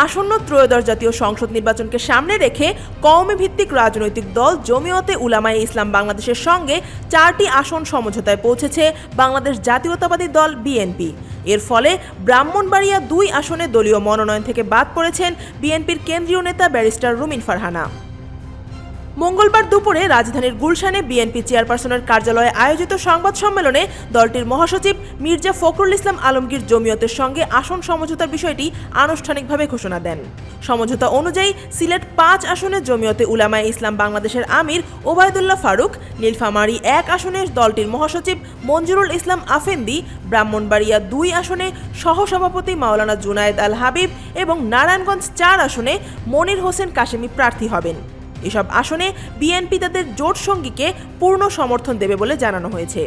আসন্ন ত্রয়োদশ জাতীয় সংসদ নির্বাচনকে সামনে রেখে কওমি ভিত্তিক রাজনৈতিক দল জমিয়তে উলামায়ে ইসলাম বাংলাদেশের সঙ্গে 4টি আসন সমঝোতায় পৌঁছেছে বাংলাদেশ জাতীয়তাবাদী দল বিএনপি। এর ফলে ব্রাহ্মণবাড়িয়া 2 আসনে দলীয় মনোনয়ন থেকে বাদ পড়েছেন বিএনপির কেন্দ্রীয় নেতা ব্যারিস্টার রুমিন ফারহানা। মঙ্গলবার দুপুরে রাজধানীর গুলশানে বিএনপি চেয়ারপারসনের কার্যালয়ে আয়োজিত সংবাদ সম্মেলনে দলটির মহাসচিব মির্জা ফখরুল ইসলাম আলমগীর জমিয়তের সঙ্গে আসন সমঝোতার বিষয়টি আনুষ্ঠানিকভাবে ঘোষণা দেন। সমঝোতা অনুযায়ী সিলেট 5 আসনে জমিয়তে উলামায়ে ইসলাম বাংলাদেশের আমির ওবায়দুল্লাহ ফারুক, নীলফামারী 1 আসনে দলটির মহাসচিব মঞ্জুরুল ইসলাম আফেন্দি, ব্রাহ্মণবাড়িয়া 2 আসনে সহসভাপতি মাওলানা জুনায়েদ আল হাবিব এবং নারায়ণগঞ্জ 4 আসনে মনির হোসেন কাশেমি প্রার্থী হবেন। এসব আসনে বিএনপি তাদের জোট সঙ্গীকে পূর্ণ সমর্থন দেবে বলে জানানো হয়েছে।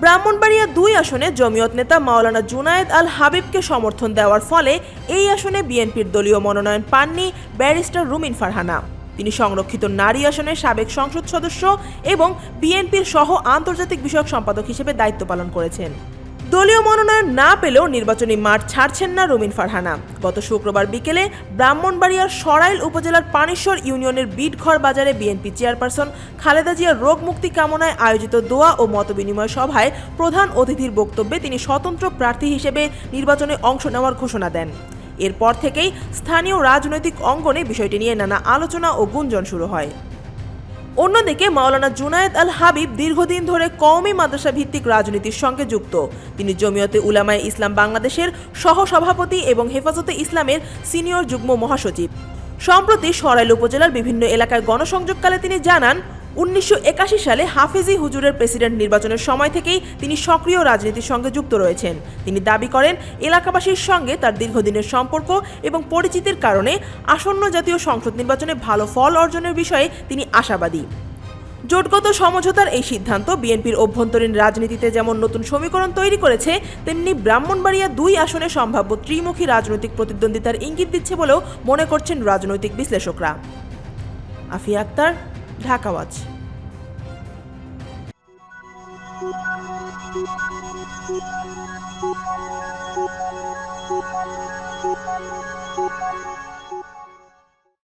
ব্রাহ্মণবাড়িয়া 2 আসনে জমিয়ত নেতা মাওলানা জুনায়েদ আল হাবিবকে সমর্থন দেওয়ার ফলে এই আসনে বিএনপির দলীয় মনোনয়ন পাননি ব্যারিস্টার রুমিন ফারহানা। তিনি সংরক্ষিত নারী আসনের সাবেক সংসদ সদস্য এবং বিএনপির সহ আন্তর্জাতিক বিষয়ক সম্পাদক হিসেবে দায়িত্ব পালন করেছেন। দলীয় মনোনয়ন না পেলেও নির্বাচনী মাঠ ছাড়ছেন না রুমিন ফারহানা। গত শুক্রবার বিকেলে ব্রাহ্মণবাড়িয়ার সরাইল উপজেলার পানিশ্বর ইউনিয়নের বিটঘর বাজারে বিএনপি চেয়ারপারসন খালেদা জিয়ার রোগ মুক্তি কামনায় আয়োজিত দোয়া ও মতবিনিময় সভায় প্রধান অতিথির বক্তব্যে তিনি স্বতন্ত্র প্রার্থী হিসেবে নির্বাচনে অংশ নেওয়ার ঘোষণা দেন। এরপর থেকেই স্থানীয় রাজনৈতিক অঙ্গনে বিষয়টি নিয়ে নানা আলোচনা ও গুঞ্জন শুরু হয়। অন্যদিকে মাওলানা জুনায়েদ আল হাবিব দীর্ঘদিন ধরে কওমি মাদ্রাসা ভিত্তিক রাজনীতির সঙ্গে যুক্ত। তিনি জমিয়তে উলামায়ে ইসলাম বাংলাদেশের সহসভাপতি এবং হেফাজতে ইসলামের সিনিয়র যুগ্ম মহাসচিব। সম্প্রতি সরাইল উপজেলার বিভিন্ন এলাকায় গণসংযোগকালে তিনি জানান, 1981 সালে হাফেজি হুজুরের প্রেসিডেন্ট নির্বাচনের সময় থেকেই তিনি সক্রিয় রাজনীতির সঙ্গে যুক্ত রয়েছেন। তিনি দাবি করেন, এলাকাবাসীর সঙ্গে তার দীর্ঘদিনের সম্পর্ক এবং পরিচিতির কারণে আসন্ন জাতীয় সংসদ নির্বাচনে ভালো ফল অর্জনের বিষয়ে তিনি আশাবাদী। জোটগত সমঝোতার এই সিদ্ধান্ত বিএনপির অভ্যন্তরীণ রাজনীতিতে যেমন নতুন সমীকরণ তৈরি করেছে, তেমনি ব্রাহ্মণবাড়িয়া 2 আসনে সম্ভাব্য ত্রিমুখী রাজনৈতিক প্রতিদ্বন্দ্বিতার ইঙ্গিত দিচ্ছে বলেও মনে করছেন রাজনৈতিক বিশ্লেষকরা। আফিয়া আক্তার, ঢাকা ওয়াচ।